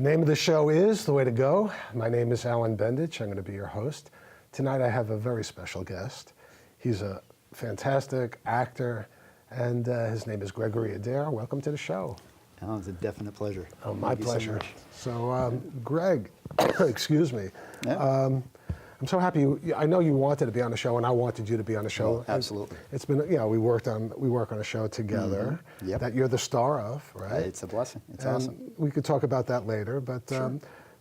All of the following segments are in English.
name of the show is The Way to Go. My name is Alan Bendich. I'm going to be your host. Tonight I have a very special guest. He's a fantastic actor, and his name is Gregory Adair. Welcome to the show. Oh, it's a definite pleasure. Oh, my pleasure. So, Greg, excuse me. Yeah. I'm so happy. I know you wanted to be on the show, and I wanted you to be on the show. Oh, absolutely. It's been, we work on a show together Yep. that you're the star of, right? It's a blessing. It's and awesome. We could talk about that later, but Sure.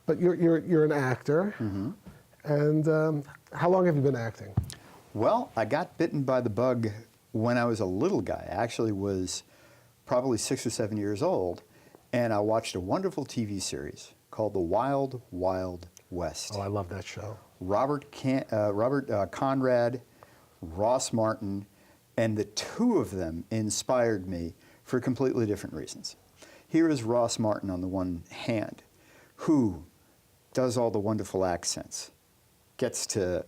but you're an actor, and how long have you been acting? Well, I got bitten by the bug when I was a little guy. I actually was probably 6 or 7 years old, and I watched a wonderful TV series called The Wild Wild West. Oh, I love that show. Robert Conrad, Ross Martin, and the two of them inspired me for completely different reasons. Here is Ross Martin on the one hand, who does all the wonderful accents, gets to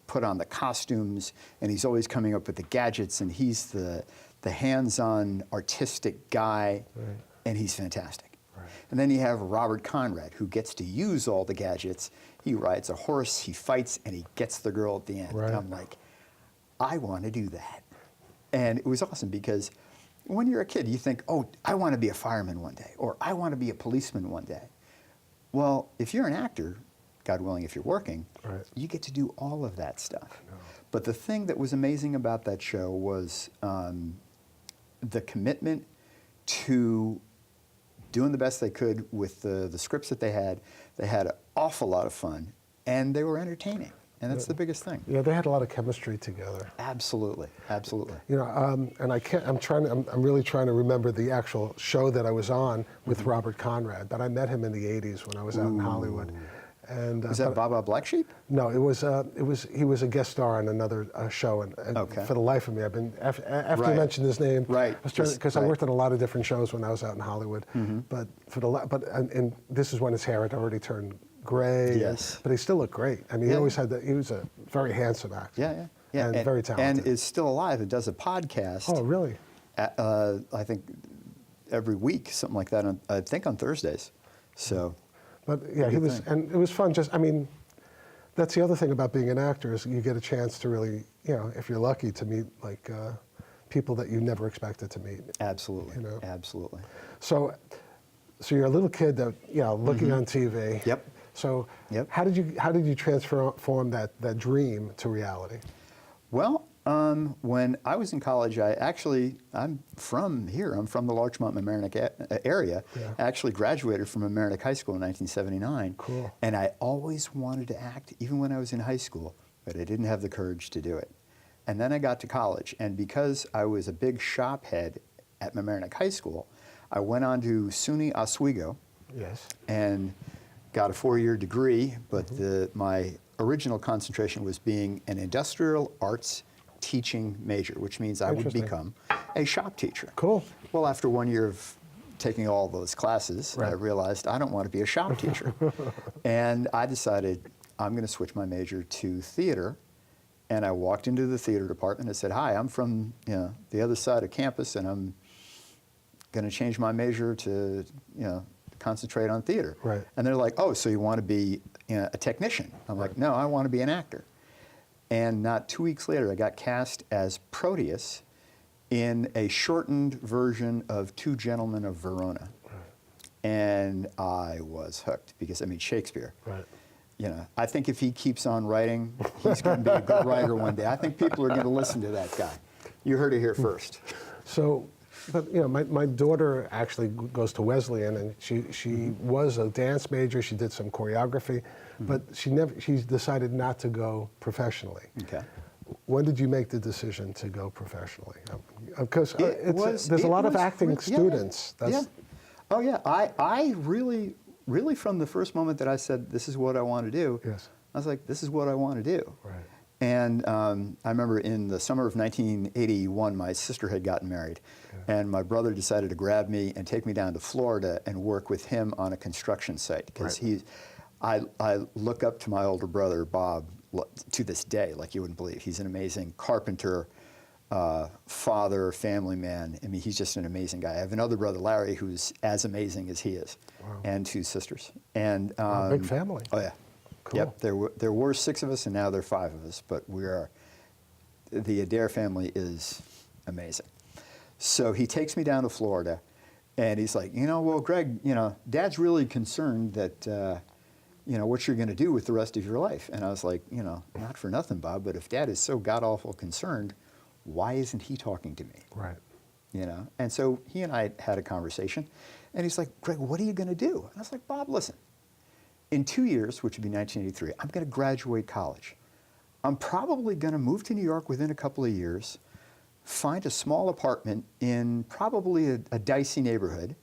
put on the costumes, and he's always coming up with the gadgets, and he's the hands-on artistic guy, Right. and he's fantastic. Right. And then you have Robert Conrad, who gets to use all the gadgets. He rides a horse, he fights, and he gets the girl at the end. Right. And I'm like, I want to do that. And it was awesome because when you're a kid, you think, oh, I want to be a fireman one day, or I want to be a policeman one day. Well, if you're an actor, God willing, if you're working, Right. you get to do all of that stuff. No. But the thing that was amazing about that show was the commitment to doing the best they could with the scripts that they had. They had an awful lot of fun, and they were entertaining, and that's the biggest thing. Yeah, they had a lot of chemistry together. Absolutely, absolutely. And I'm really trying to remember the actual show that I was on with Robert Conrad, but I met him in the '80s when I was out in Hollywood. And Was that Baba Black Sheep? No, he was a guest star on another show, and Okay. for the life of me, I've been after you Right. mentioned his name, Right. I was trying because I Right. worked on a lot of different shows when I was out in Hollywood, but and this is when his hair had already turned gray, Yes. but he still looked great. I mean, he Yeah. always had that. He was a very handsome actor, Yeah. and very talented, and is still alive and does a podcast. Oh, really? I think every week, something like that. I think on Thursdays. So. But yeah, he Good was, thing. and it was fun. That's the other thing about being an actor is you get a chance to really, if you're lucky, to meet like people that you never expected to meet. Absolutely. You know? Absolutely. So you're a little kid that looking on TV. Yep. So Yep. how did you transform that dream to reality? Well, when I was in college, I'm from here. I'm from the Larchmont Mamaroneck area. Yeah. I actually graduated from Mamaroneck High School in 1979. Cool. And I always wanted to act, even when I was in high school, but I didn't have the courage to do it. And then I got to college, and because I was a big shop head at Mamaroneck High School, I went on to SUNY Oswego. Yes. And got a 4-year degree, but my original concentration was being an industrial arts teaching major, which means I would Interesting. become a shop teacher. Cool. Well, after 1 year of taking all those classes, I Right. realized I don't want to be a shop teacher. And I decided I'm going to switch my major to theater. And I walked into the theater department and said, hi, I'm from the other side of campus, and I'm going to change my major to concentrate on theater. Right. And they're like, oh, so you want to be a technician? I'm like, no, I want to be an actor. And not 2 weeks later, I got cast as Proteus in a shortened version of Two Gentlemen of Verona. Right. And I was hooked because, Shakespeare. Right. I think if he keeps on writing, he's going to be a good writer one day. I think people are going to listen to that guy. You heard it here first. So, but my daughter actually goes to Wesleyan, and she was a dance major. She did some choreography, but she decided not to go professionally. Okay. When did you make the decision to go professionally? Because there's a lot of acting yeah, students. Yeah. Oh yeah. I really from the first moment that I said this is what I want to do. Yes. I was like, this is what I want to do. Right. And I remember in the summer of 1981, my sister had gotten married, and my brother decided to grab me and take me down to Florida and work with him on a construction site, because I look up to my older brother, Bob, to this day, like you wouldn't believe. He's an amazing carpenter, father, family man. I mean, he's just an amazing guy. I have another brother, Larry, who's as amazing as he is, and 2 sisters. And big family. Oh yeah, Cool. Yep. There were 6 of us, and now there are 5 of us. But the Adair family is amazing. So he takes me down to Florida, and he's like, well, Greg, Dad's really concerned that. What you're going to do with the rest of your life. And I was like, not for nothing, Bob, but if Dad is so god-awful concerned, why isn't he talking to me? Right. And so he and I had a conversation, and he's like, Greg, what are you going to do? And I was like, Bob, listen, in 2 years, which would be 1983, I'm going to graduate college. I'm probably going to move to New York within a couple of years, find a small apartment in probably a dicey neighborhood,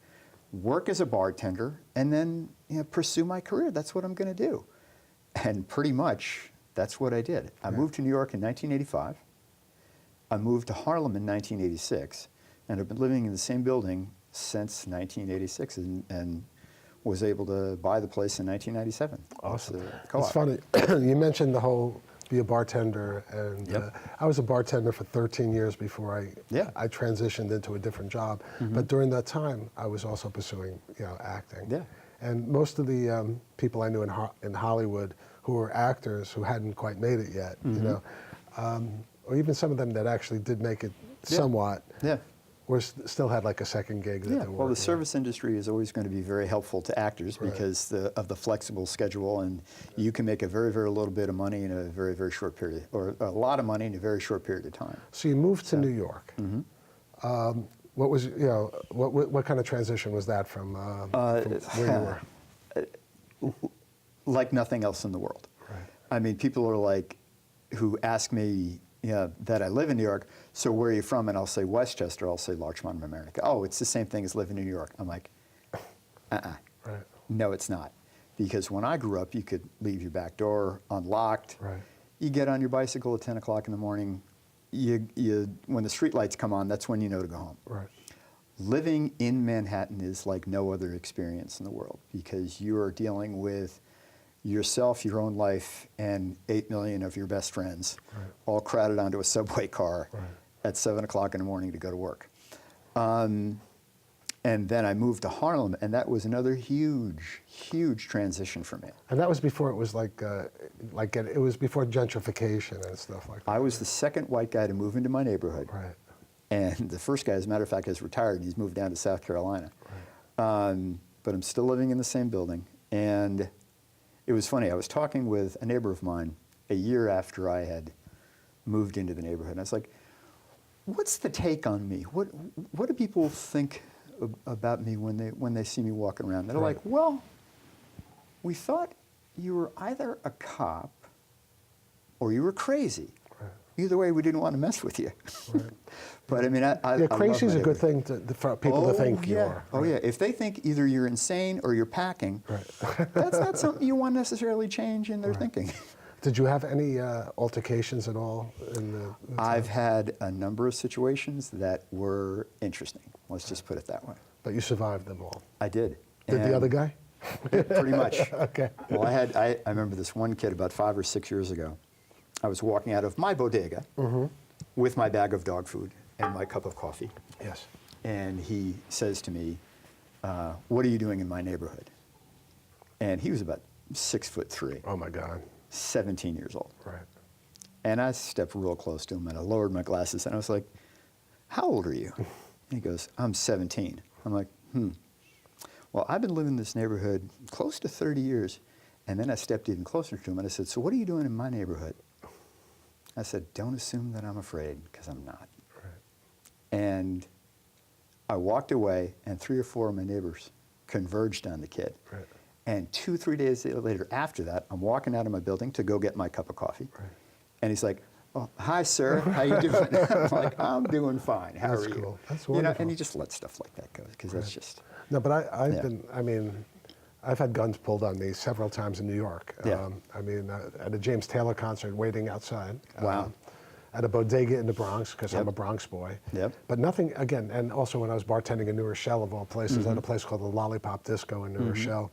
work as a bartender, and then pursue my career. That's what I'm going to do. And pretty much, that's what I did. I moved to New York in 1985. I moved to Harlem in 1986, and I've been living in the same building since 1986, and was able to buy the place in 1997. Awesome. Co-op. It's funny. You mentioned the whole be a bartender, and I was a bartender for 13 years before I transitioned into a different job. But during that time, I was also pursuing acting. Yeah. And most of the people I knew in Hollywood who were actors who hadn't quite made it yet, or even some of them that actually did make it somewhat, still had like a second gig that they were. Well, the service industry is always going to be very helpful to actors because of the flexible schedule, and you can make a very, very little bit of money in a very, very short period, or a lot of money in a very short period of time. So you moved to New York. What was what kind of transition was that from where you were? Like nothing else in the world. Right. I mean, people are like, who ask me that I live in New York, so where are you from? And I'll say Westchester, I'll say Larchmont, America. Oh, it's the same thing as living in New York. I'm like, Right. No, it's not. Because when I grew up, you could leave your back door unlocked. Right. You get on your bicycle at 10 o'clock in the morning. When the street lights come on, that's when you know to go home. Right. Living in Manhattan is like no other experience in the world because you are dealing with yourself, your own life, and 8 million of your best friends, all crowded onto a subway car at 7 o'clock in the morning to go to work. And then I moved to Harlem, and that was another huge, huge transition for me. And that was before it was it was before gentrification and stuff like that. I was the second white guy to move into my neighborhood. Right. And the first guy, as a matter of fact, has retired, and he's moved down to South Carolina. Right. But I'm still living in the same building. And it was funny, I was talking with a neighbor of mine a year after I had moved into the neighborhood. And I was like, what's the take on me? What do people think about me when they see me walking around? They're like, well, we thought you were either a cop or you were crazy. Right. Either way, we didn't want to mess with you. Right. But I mean, crazy is a good thing for people to think you are. Oh yeah, if they think either you're insane or you're packing, that's not something you want to necessarily change in their thinking. Did you have any altercations at all in the time? I've had a number of situations that were interesting. Let's just put it that way. But you survived them all. I did. Did the other guy? Pretty much. Okay. Well, I remember this one kid about 5 or 6 years ago. I was walking out of my bodega with my bag of dog food and my cup of coffee. Yes. And he says to me, what are you doing in my neighborhood? And he was about 6'3". Oh my God. 17 years old. Right. And I stepped real close to him and I lowered my glasses and I was like, how old are you? And he goes, I'm 17. I'm like, Well, I've been living in this neighborhood close to 30 years. And then I stepped even closer to him and I said, so what are you doing in my neighborhood? I said, don't assume that I'm afraid, because I'm not. Right. And I walked away and 3 or 4 of my neighbors converged on the kid. Right. And 2, 3 days later after that, I'm walking out of my building to go get my cup of coffee. Right. And he's like, oh, hi, sir. How you doing? I'm like, I'm doing fine. How are you? That's wonderful. And he just let stuff like that go because that's just. No, but I've had guns pulled on me several times in New York. Yeah. At a James Taylor concert waiting outside. Wow. At a bodega in the Bronx, because I'm a Bronx boy. Yep. But nothing, again, and also when I was bartending in New Rochelle, of all places, at a place called the Lollipop Disco in New Rochelle.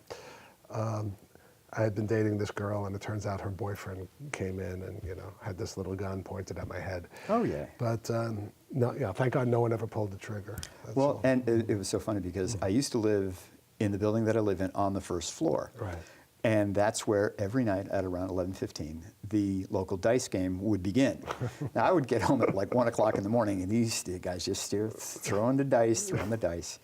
I had been dating this girl, and it turns out her boyfriend came in and, had this little gun pointed at my head. Oh, yeah. But no, thank God no one ever pulled the trigger. That's all. And it was so funny because I used to live in the building that I live in on the first floor. Right. And that's where every night at around 11:15, the local dice game would begin. Now, I would get home at like 1 o'clock in the morning, and these guys just throwing the dice.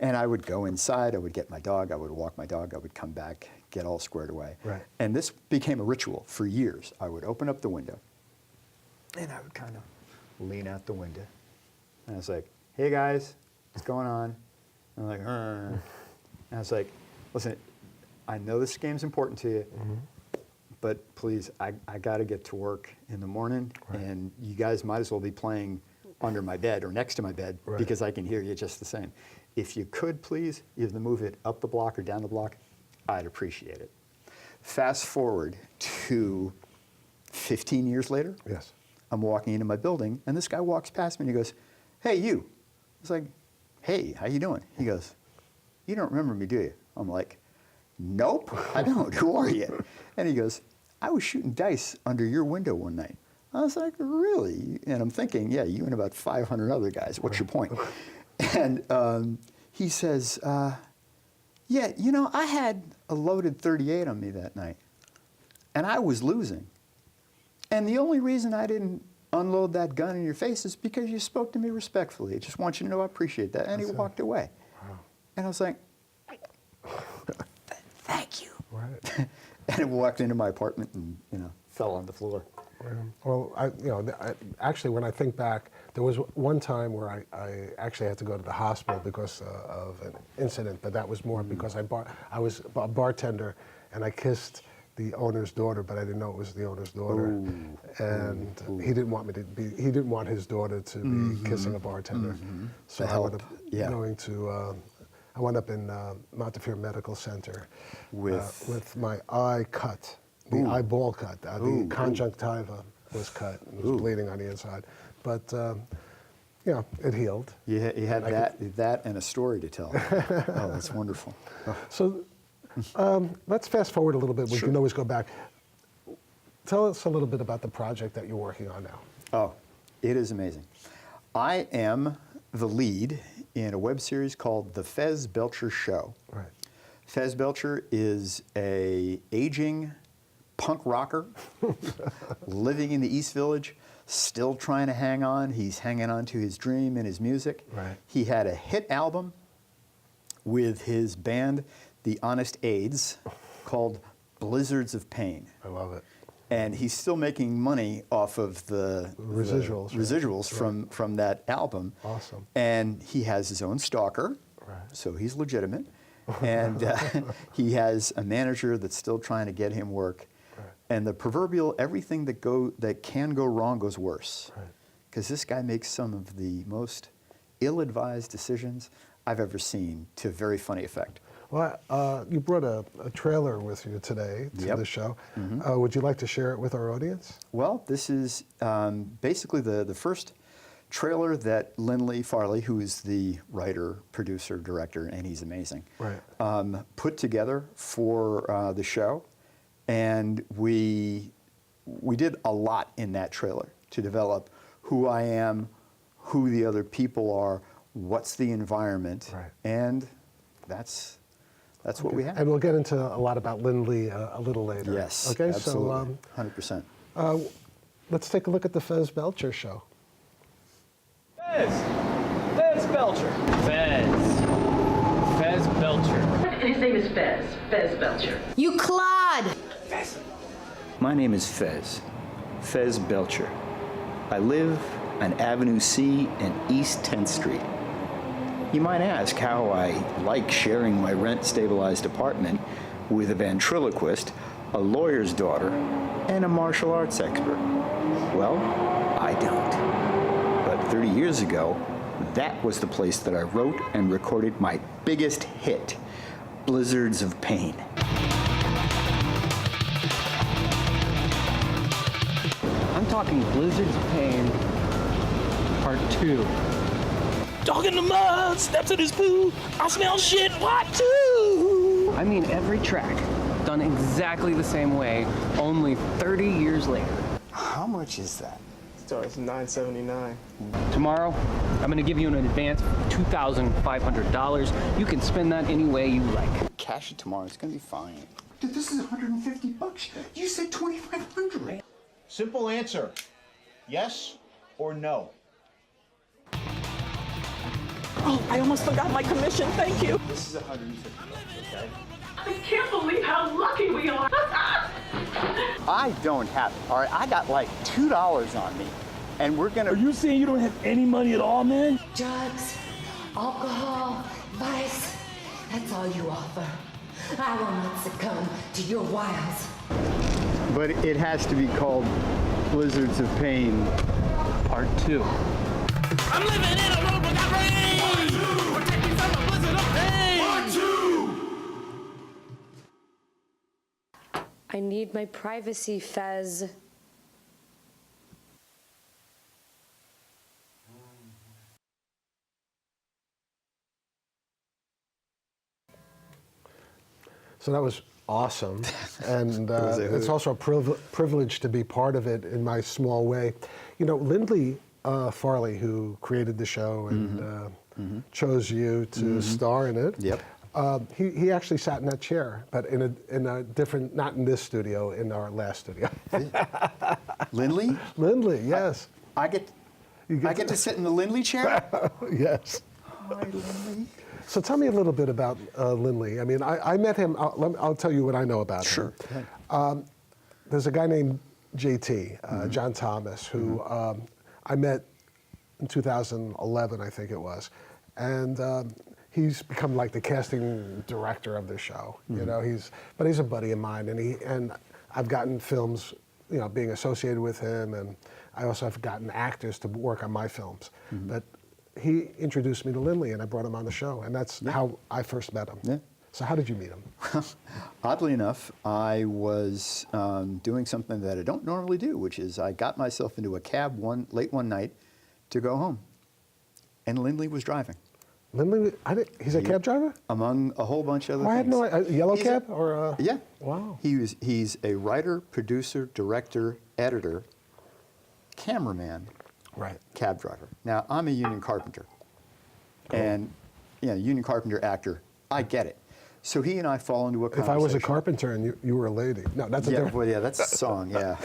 And I would go inside, I would get my dog, I would walk my dog, I would come back, get all squared away. Right. And this became a ritual for years. I would open up the window, and I would kind of lean out the window. And I was like, hey guys, what's going on? And I'm like, and I was like, listen, I know this game's important to you, but please, I got to get to work in the morning, and you guys might as well be playing under my bed or next to my bed because I can hear you just the same. If you could, please, either move it up the block or down the block, I'd appreciate it. Fast forward to 15 years later. Yes. I'm walking into my building, and this guy walks past me, and he goes, hey, you. I was like, hey, how you doing? He goes, you don't remember me, do you? I'm like, nope, I don't. Who are you? And he goes, I was shooting dice under your window one night. I was like, really? And I'm thinking, yeah, you and about 500 other guys. What's your point? And he says, yeah, I had a loaded .38 on me that night, and I was losing. And the only reason I didn't unload that gun in your face is because you spoke to me respectfully. I just want you to know I appreciate that. And he walked away. Wow. And I was like, thank you. Right. And I walked into my apartment and, fell on the floor. Well, actually, when I think back, there was one time where I actually had to go to the hospital because of an incident, but that was more because I was a bartender and I kissed the owner's daughter, but I didn't know it was the owner's daughter. Ooh. And he didn't want me to be. He didn't want his daughter to be kissing a bartender. So I wound up going to. I wound up in Montefiore Medical Center with my eye cut, the eyeball cut. The conjunctiva was cut and was bleeding on the inside. But, it healed. You had that and a story to tell. Oh, that's wonderful. So let's fast forward a little bit. We can always go back. Tell us a little bit about the project that you're working on now. Oh, it is amazing. I am the lead in a web series called The Fez Belcher Show. Right. Fez Belcher is a aging punk rocker living in the East Village, still trying to hang on. He's hanging on to his dream and his music. Right. He had a hit album with his band, The Honest Aids, called Blizzards of Pain. I love it. And he's still making money off of the residuals from that album. Awesome. And he has his own stalker, so he's legitimate. And he has a manager that's still trying to get him work. Right. And the proverbial everything that can go wrong goes worse. Because this guy makes some of the most ill-advised decisions I've ever seen to very funny effect. Well, you brought a trailer with you today to the show. Would you like to share it with our audience? Well, this is basically the first trailer that Lindley Farley, who is the writer, producer, director, and he's amazing, put together for the show. And we did a lot in that trailer to develop who I am, who the other people are, what's the environment, and that's what we have. And we'll get into a lot about Lindley a little later. Yes, okay, absolutely, so 100%. Let's take a look at the Fez Belcher Show. Fez Belcher. Fez Belcher. His name is Fez Belcher. You clod! Fez. My name is Fez Belcher. I live on Avenue C and East 10th Street. You might ask how I like sharing my rent-stabilized apartment with a ventriloquist, a lawyer's daughter, and a martial arts expert. Well, I don't. But 30 years ago, that was the place that I wrote and recorded my biggest hit, Blizzards of Pain. I'm talking Blizzards of Pain, Part 2. Dog in the mud, steps in his poo. I smell shit, what too? I mean every track, done done exactly the same way, only 30 years later. How much is that? Starts $9.79. Tomorrow, I'm going to give you an advance of $2,500. You can spend that any way you like. Cash it tomorrow. It's gonna be fine. Dude, this is $150. You said $2,500. Simple answer. Yes or no? Oh, I almost forgot my commission. Thank you. This is $150, okay? I can't believe how lucky we are. I don't have it, all right? I got like $2 on me, and we're gonna... Are you saying you don't have any money at all, man? Drugs, alcohol, vice, that's all you offer. I will not succumb to your wiles. But it has to be called Blizzards of Pain. Part 2. I'm living in a world without rain. Protect me from a blizzard of pain. Part 2. I need my privacy, Fez. So that was awesome, and was a it's hoot. also a privilege to be part of it in my small way. You know, Lindley Farley, who created the show and chose you to star in it. Yep. He actually sat in that chair, but in a different, not in this studio, in our last studio. Lindley? Lindley, yes. I get to sit in the Lindley chair? Yes. Hi, Lindley. So tell me a little bit about Lindley. I mean, I met him. I'll tell you what I know about him. Sure. There's a guy named JT, John Thomas, who I met in 2011, I think it was, and he's become like the casting director of the show. You know, but he's a buddy of mine, and I've gotten films, you know, being associated with him, and I also have gotten actors to work on my films. But he introduced me to Lindley, and I brought him on the show, and that's how I first met him. Yeah. So how did you meet him? Oddly enough, I was doing something that I don't normally do, which is I got myself into a cab late one night to go home, and Lindley was driving. Lindley, he's a cab driver? Among a whole bunch of other Oh, I had things. no a yellow He's cab or Yeah. Wow. He's a writer, producer, director, editor, cameraman, Right. cab driver. Now, I'm a union carpenter. And, union carpenter, actor, I get it. So he and I fall into a If conversation. I was a carpenter and you were a lady, no, that's a Yeah, different. well, yeah, that's a song, yeah.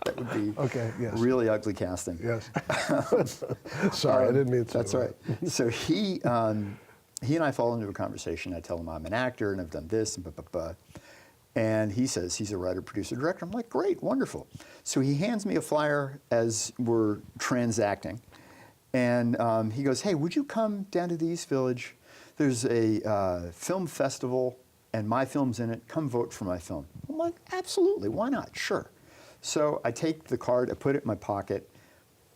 That would be Okay, yes. really ugly casting. Yes. Sorry, I didn't mean to. That's right. So he and I fall into a conversation. I tell him I'm an actor and I've done this and blah, blah, blah. And he says he's a writer, producer, director. I'm like, great, wonderful. So he hands me a flyer as we're transacting. And he goes, hey, would you come down to the East Village? There's a film festival and my film's in it. Come vote for my film. I'm like, absolutely, why not? Sure. So I take the card, I put it in my pocket,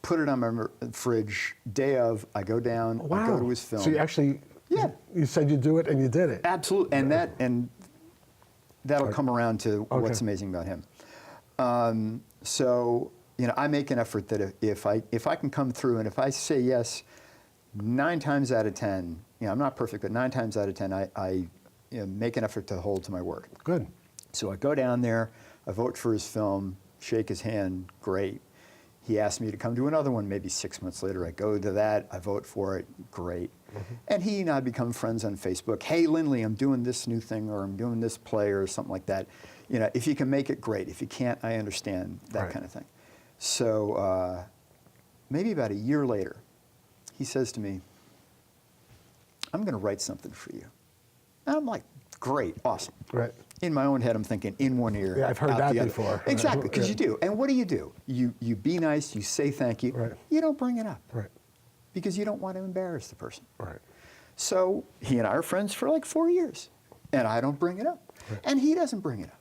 put it on my fridge. Day of, I go down, Wow. I go to his film. So you actually, Yeah. you said you'd do it and you did it. Absolutely, and that'll come around to Okay. what's amazing about him. So I make an effort that if I can come through and if I say yes, 9 times out of 10, I'm not perfect, but 9 times out of 10, I make an effort to hold to my word. Good. So I go down there, I vote for his film, shake his hand, great. He asked me to come to another one maybe 6 months later. I go to that, I vote for it, great. And he and I become friends on Facebook. Hey, Lindley, I'm doing this new thing, or I'm doing this play, or something like that. If you can make it, great. If you can't, I understand, that Right. kind of thing. So maybe about a year later, he says to me, I'm going to write something for you. And I'm like, great, awesome. Right. In my own head, I'm thinking, in one ear, Yeah, I've heard out that the other. before. Exactly, because Yeah. you do. And what do? You be nice, you say thank you. Right. You don't bring it up. Right. Because you don't want to embarrass the person. Right. So he and I are friends for like 4 years, and I don't bring it up. Right. And he doesn't bring it up.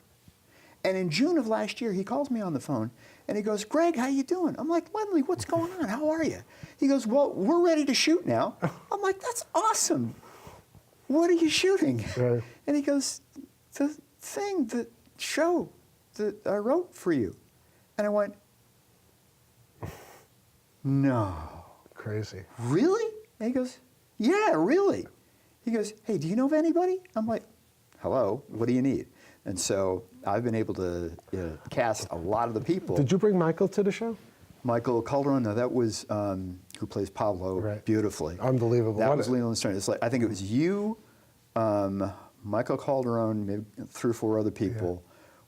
And in June of last year, he calls me on the phone, and he goes, Greg, how you doing? I'm like, Lindley, what's going on? How are you? He goes, well, we're ready to shoot now. I'm like, that's awesome. What are you shooting? Right. And he goes, the thing, the show that I wrote for you. And I went, no. Crazy. Really? And he goes, yeah, really. He goes, hey, do you know of anybody? I'm like, hello, what do you need? And so I've been able to cast a lot of the people. Did you bring Michael to the show? Michael Calderon, no, that was who plays Pablo beautifully. Unbelievable. That What was Leland Stern. It's like, I think it was you, Michael Calderon, maybe 3 or 4 other people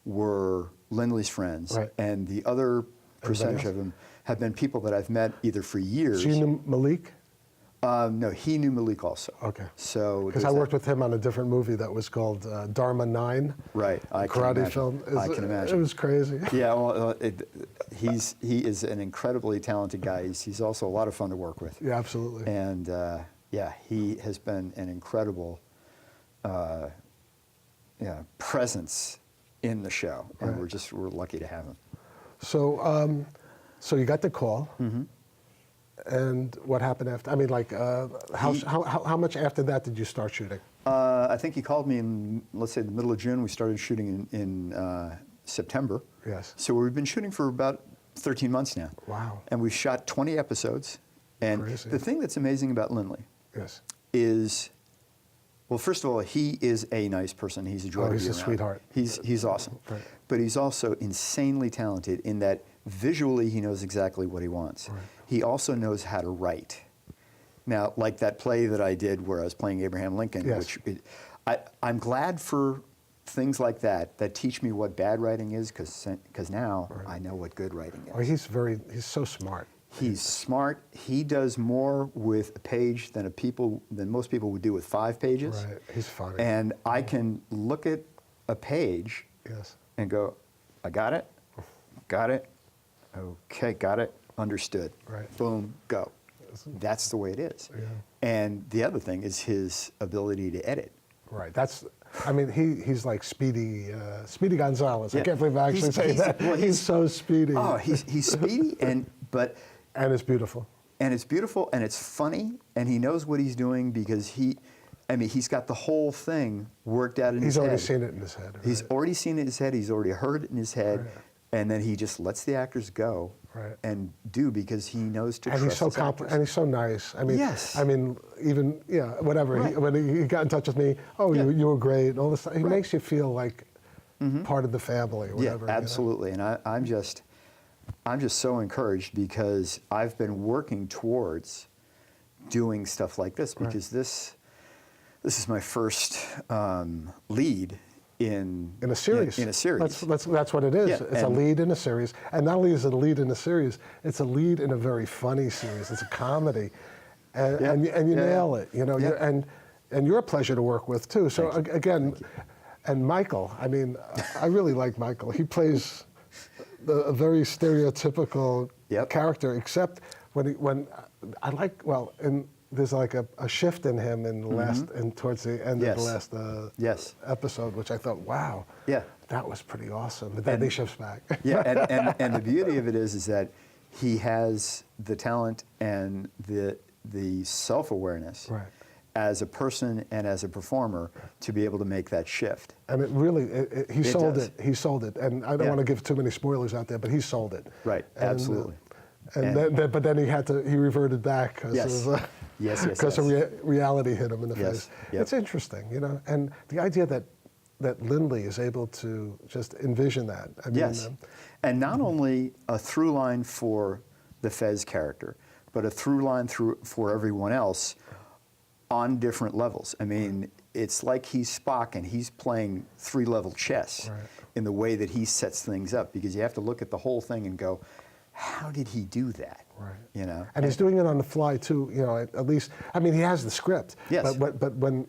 were Lindley's friends. Right. And the other percentage else? of them have been people that I've met either for years. So you knew Malik? No, he knew Malik also. Okay. So Because I worked with him on a different movie that was called Dharma 9. Right, I can karate imagine. film. I can imagine. It was crazy. Yeah, well, he is an incredibly talented guy. He's also a lot of fun to work with. Yeah, absolutely. And yeah, he has been an incredible presence in the show, and we're lucky to have him. So, so you got the call, and what happened after? I mean, like, how much after that did you start shooting? I think he called me in, let's say, the middle of June. We started shooting in September. Yes. So we've been shooting for about 13 months now. Wow. And we've shot 20 episodes. And Crazy. the thing that's amazing about Lindley Yes. is, well, first of all, he is a nice person. He's a joy to be he's a around. sweetheart. He's awesome. Right. But he's also insanely talented in that visually he knows exactly what he wants. Right. He also knows how to write. Now, like that play that I did where I was playing Abraham Lincoln, Yes. I'm glad for things like that teach me what bad writing is, because now I know what good writing is. Oh, he's so smart. He's smart. He does more with a page than most people would do with 5 pages. Right. He's funny. And I can look at a page Yes. and go, I got it, okay, got it, understood. Right. Boom, go. That's the way it is. Yeah. And the other thing is his ability to edit. Right. I mean, he's like Speedy Gonzalez. Yeah. I can't believe I actually say that. Well, he's so speedy. Oh, he's speedy, and it's beautiful. And it's beautiful, and it's funny, and he knows what he's doing because he's got the whole thing worked out in his head. He's already seen it in his head. Right? He's already seen it in his head. He's already heard it in his head, Right. and then he just lets the actors go and do because he knows to and trust he's so his actors. and he's so nice. I mean, Yes. I mean, even whatever. Right. When he got in touch with me, you were great, and all this stuff. He makes you feel like part of the family. Or whatever, Yeah, absolutely. And I'm just so encouraged because I've been working towards doing stuff like this because this is my first lead in a series. In a series. That's what it is. Yeah, It's a lead in a series, and not only is it a lead in a series, it's a lead in a very funny series. It's a comedy, and you nail it. You know, and you're a pleasure to work with too. So again, and Michael. I mean, I really like Michael. He plays a very stereotypical character, except when I like there's like a shift in him in the last and towards the end of the last episode, which I thought, wow, that was pretty awesome. But then he shifts back. and the beauty of it is that he has the talent and the self-awareness as a person and as a performer to be able to make that shift. And it really, he sold does. it. He sold it. And I don't want to give too many spoilers out there, but he sold it. Right, absolutely. But then he reverted back because reality hit him in the face. Yep. It's interesting, you know, and the idea that Lindley is able to just envision that. I mean, and not only a through line for the Fez character, but a through line for everyone else on different levels. I mean, it's like he's Spock and he's playing 3-level chess in the way that he sets things up, because you have to look at the whole thing and go, how did he do that? Right. You know, and he's doing it on the fly too. You know, at least I mean, he has the script. Yes. But when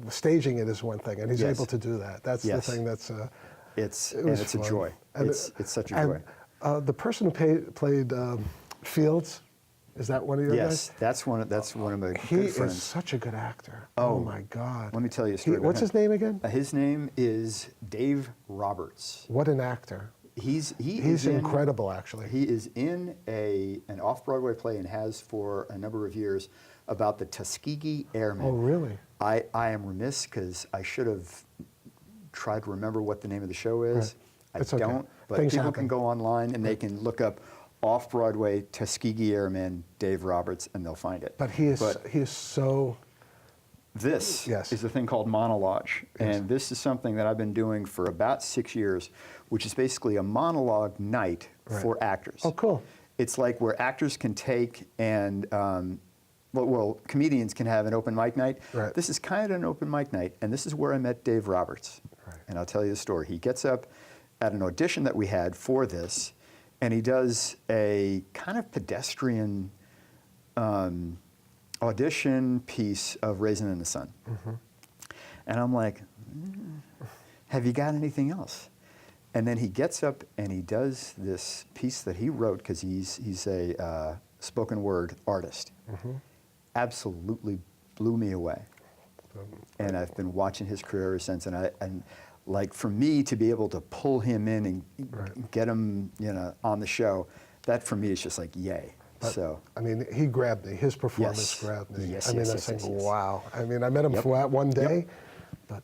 staging it is one thing, and he's able to do that. That's the thing that's. It's fun. a joy. It's such a joy. And the person who played Fields, is that one of your guys? Yes, that's one of my good He friends. is such a good actor. Oh my God. Let me tell you a story. What's his name again? His name is Dave Roberts. What an actor. He's incredible, actually. He is in an off-Broadway play and has for a number of years about the Tuskegee Airmen. Oh, really? I am remiss because I should have tried to remember what the name of the show is. Right. It's I okay. don't, but Things people happen. can go online and they can look up off-Broadway Tuskegee Airmen Dave Roberts and they'll find it. But he is so This Yes. is a thing called monologue, and this is something that I've been doing for about 6 years, which is basically a monologue night for actors. Oh, cool. It's like where actors can take and, well, comedians can have an open mic night. Right. This is kind of an open mic night, and this is where I met Dave Roberts. Right. And I'll tell you the story. He gets up at an audition that we had for this, and he does a kind of pedestrian audition piece of Raisin in the Sun. And I'm like, have you got anything else? And then he gets up and he does this piece that he wrote, because he's a spoken word artist. Absolutely blew me away. And I've been watching his career ever since. And like, for me to be able to pull him in and get him, on the show, that for me is just like, yay. So, I mean, he grabbed me. His performance Yes. grabbed me. Yes, I mean, yes, I yes, think, yes, yes. wow. I mean, I met him for that one day, but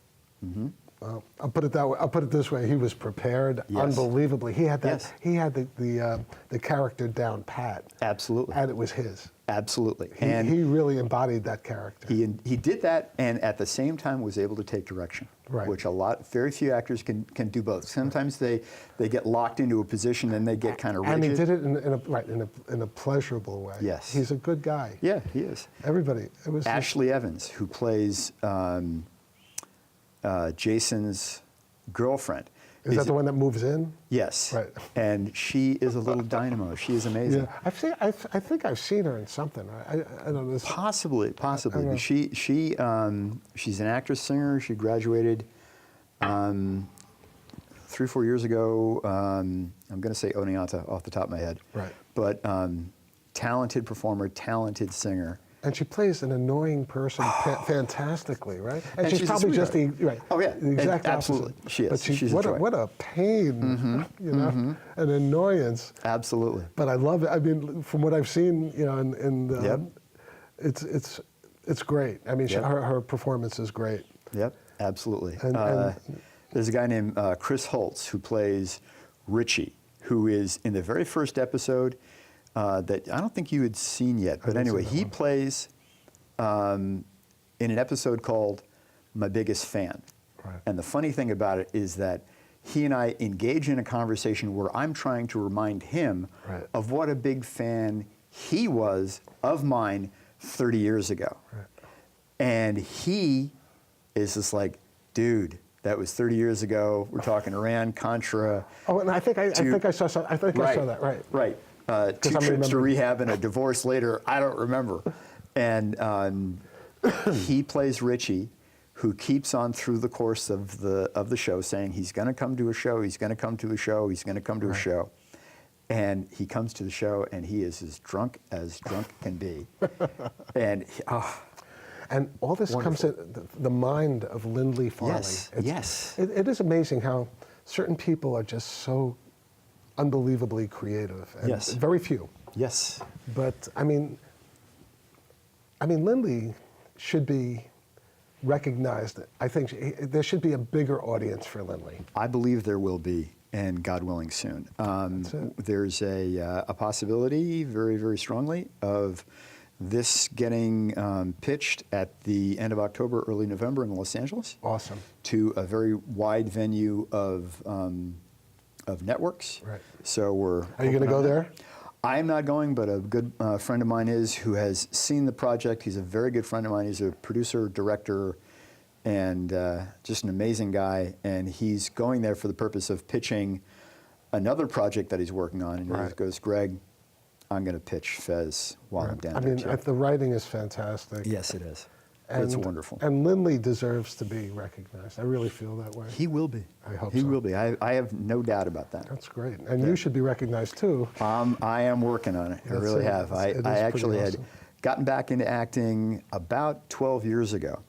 well, I'll put it that way. I'll put it this way: he was prepared Yes. unbelievably. He had that. Yes. He had the character down pat, absolutely. and it was his. Absolutely. And he really embodied that character. He did that, and at the same time was able to take direction, Right. which very few actors can do both. Sometimes they get locked into a position and they get kind of rigid. And he did it in a pleasurable way. Yes. He's a good guy. Yeah, he is. Everybody. It was Ashley Evans, who plays Jason's girlfriend. Is that the one that moves in? Yes. Right. And she is a little dynamo. She is amazing. Yeah, I think I've seen her in something. I don't know. Possibly. I don't know. She's an actress singer. She graduated 3-4 years ago. I'm going to say Oneonta off the top of my head. Right. But talented performer, talented singer. And she plays an annoying person fantastically, right? And she's she's a probably just the sweetheart. right. Oh, yeah. The exact Absolutely. opposite. She is. But She's a joy. what a pain, an annoyance. Absolutely. But I love it. I mean, from what I've seen, Yep. it's great. I mean, Yep. her performance is great. Yep, absolutely. And- there's a guy named Chris Holtz who plays Richie, who is in the very first episode that I don't think you had seen yet. But anyway, he plays in an episode called My Biggest Fan. Right. And the funny thing about it is that he and I engage in a conversation where I'm trying to remind him Right. of what a big fan he was of mine 30 years ago. Right. And he is just like, dude, that was 30 years ago. We're talking Iran, Contra. Oh, and I think I saw that. Right. Right. 2 I'm trips to remembering. rehab and a divorce later. I don't remember. And he plays Richie, who keeps on through the course of the show saying he's going to come to a show. He's going to come to a show. He's going to come to a show. And he comes to the show, and he is as drunk can be. And And all this comes in the mind of Lindley Farley. Yes, yes. It is amazing how certain people are just so unbelievably creative. And Yes. very few. yes, But I mean, Lindley should be recognized. I think there should be a bigger audience for Lindley. I believe there will be, and God willing, soon. There's a possibility, very, very strongly, of this getting pitched at the end of October, early November in Los Angeles. Awesome. To a very wide venue of networks. Right. So we're. Are you going to go there? I'm not going, but a good friend of mine is, who has seen the project. He's a very good friend of mine. He's a producer, director, and just an amazing guy. And he's going there for the purpose of pitching another project that he's working on. And he goes, Greg, I'm going to pitch Fez while I'm down there. I mean, the writing is fantastic. Yes, it is. And, it's wonderful. And Lindley deserves to be recognized. I really feel that way. He will be. I hope he so. will be. I have no doubt about that. That's great. And you should be recognized too. I am working on it. I really have. I actually had gotten back into acting about 12 years ago.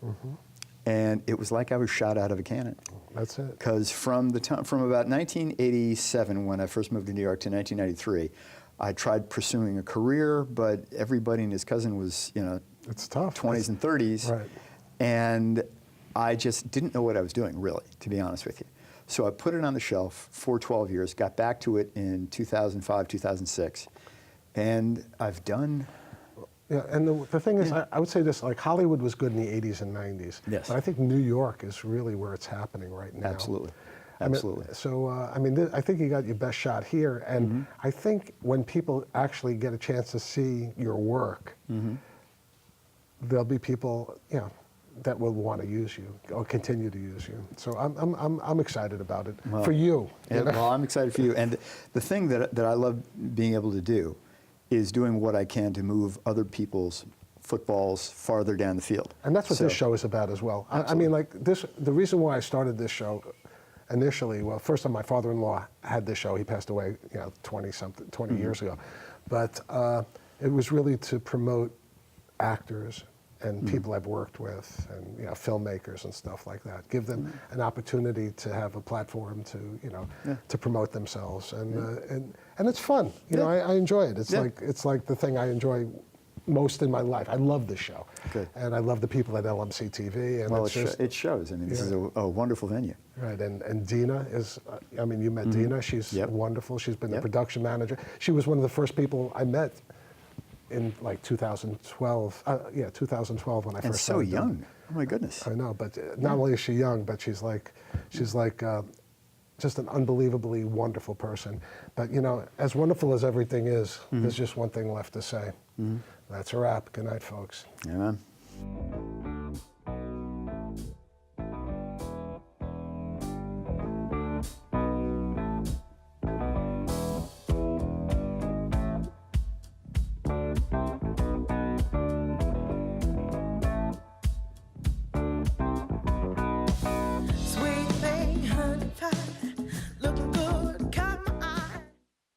And it was like I was shot out of a cannon. That's it. Because from about 1987, when I first moved to New York, to 1993, I tried pursuing a career, but everybody and his cousin was, It's tough. 20s and 30s. Right. And I just didn't know what I was doing, really, to be honest with you. So I put it on the shelf for 12 years, got back to it in 2005, 2006. And I've done Yeah, and the thing is, I would say this, like Hollywood was good in the 80s and 90s. Yes. But I think New York is really where it's happening right now. Absolutely. I mean, Absolutely. so, I think you got your best shot here. And I think when people actually get a chance to see your work, there'll be people, that will want to use you or continue to use you. So I'm excited about it for you. Well, I'm excited for you. And the thing that I love being able to do is doing what I can to move other people's footballs farther down the field. And that's what this show is about as well. I mean, like this, the reason why I started this show initially, well, first time my father-in-law had this show, he passed away, 20 years ago. But it was really to promote actors and people I've worked with, and filmmakers and stuff like that. Give them an opportunity to have a platform to to promote themselves, and it's fun. I enjoy it. It's like the thing I enjoy most in my life. I love this show, and I love the people at LMC TV. And well, it shows. I mean, this is a wonderful venue. Right, and Dina is. I mean, you met Dina. She's wonderful. She's been the production manager. She was one of the first people I met in like 2012, 2012 when I first and so started young. doing. Oh my goodness. I know, but not only is she young, but she's like just an unbelievably wonderful person. But as wonderful as everything is, there's just one thing left to say. That's a wrap. Good night, folks. Yeah, man.